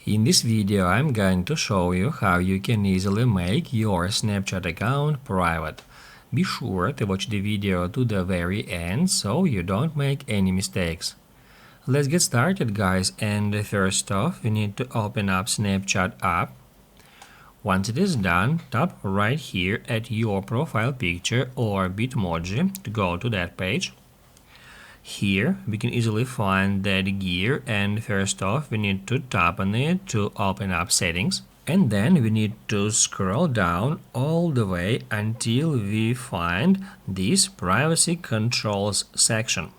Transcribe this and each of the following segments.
In this video, I'm going to show you how you can easily make your Snapchat account private. Be sure to watch the video to the very end so you don't make any mistakes. Let's get started, guys, and first off, you need to open up Snapchat app. Once it is done, tap right here at your profile picture or Bitmoji to go to that page. Here we can easily find that gear, and first off we need to tap on it to open up settings, and then we need to scroll down all the way until we find this privacy controls section.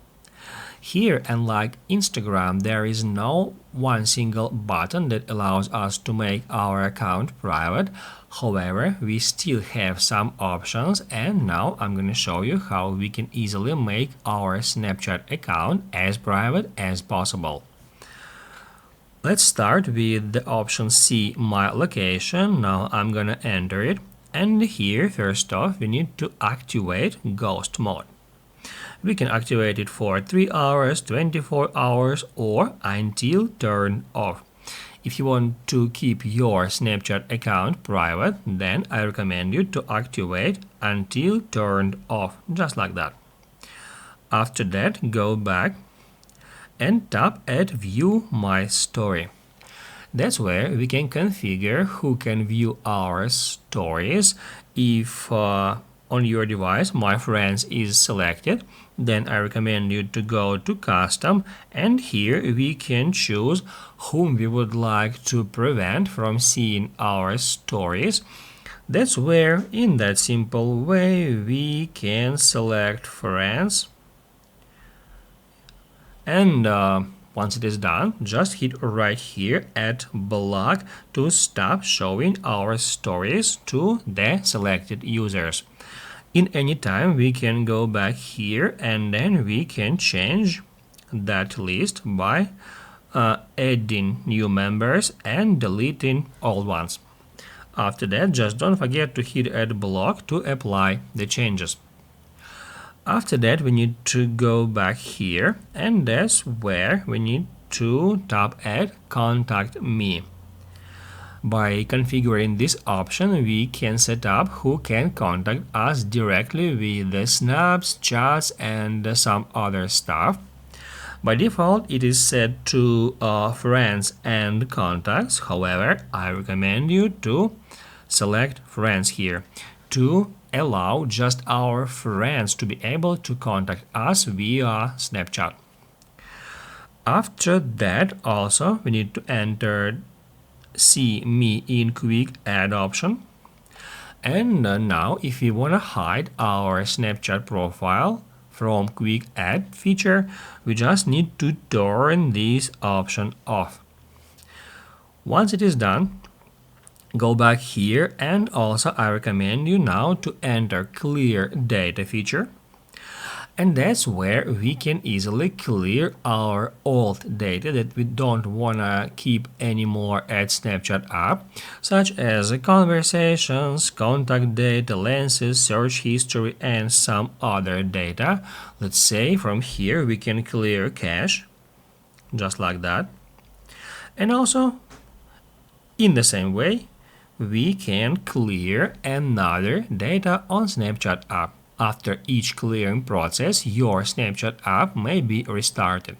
Here, unlike Instagram, there is no one single button that allows us to make our account private. However, we still have some options, and now I'm going to show you how we can easily make our Snapchat account as private as possible. Let's start with the option See My Location. Now I'm going to enter it, and here first off we need to activate Ghost Mode. We can activate it for 3 hours, 24 hours, or until turned off. If you want to keep your Snapchat account private, then I recommend you to activate until turned off, just like that. After that, go back and tap at View My Story. That's where we can configure who can view our stories. If on your device My Friends is selected, then I recommend you to go to Custom, and here we can choose whom we would like to prevent from seeing our stories. That's where, in that simple way, we can select Friends, and once it is done, just hit right here at Block to stop showing our stories to the selected users. In any time, we can go back here, and then we can change that list by adding new members and deleting old ones. After that, just don't forget to hit Add Block to apply the changes. After that, we need to go back here, and that's where we need to tap at Contact Me. By configuring this option, we can set up who can contact us directly with the snaps, chats, and some other stuff. By default, it is set to friends and contacts. However, I recommend you to select friends here to allow just our friends to be able to contact us via Snapchat. After that, also, we need to enter See Me in Quick Add option. And now if we want to hide our Snapchat profile from Quick Add feature, we just need to turn this option off. Once it is done, go back here, and also I recommend you now to enter Clear Data feature. And that's where we can easily clear our old data that we don't want to keep anymore at Snapchat app, such as conversations, contact data, lenses, search history, and some other data. Let's say from here we can clear cache, just like that. And also, in the same way, we can clear another data on Snapchat app. After each clearing process, your Snapchat app may be restarted.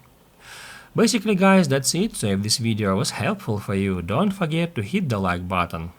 Basically, guys, that's it. So if this video was helpful for you, don't forget to hit the like button.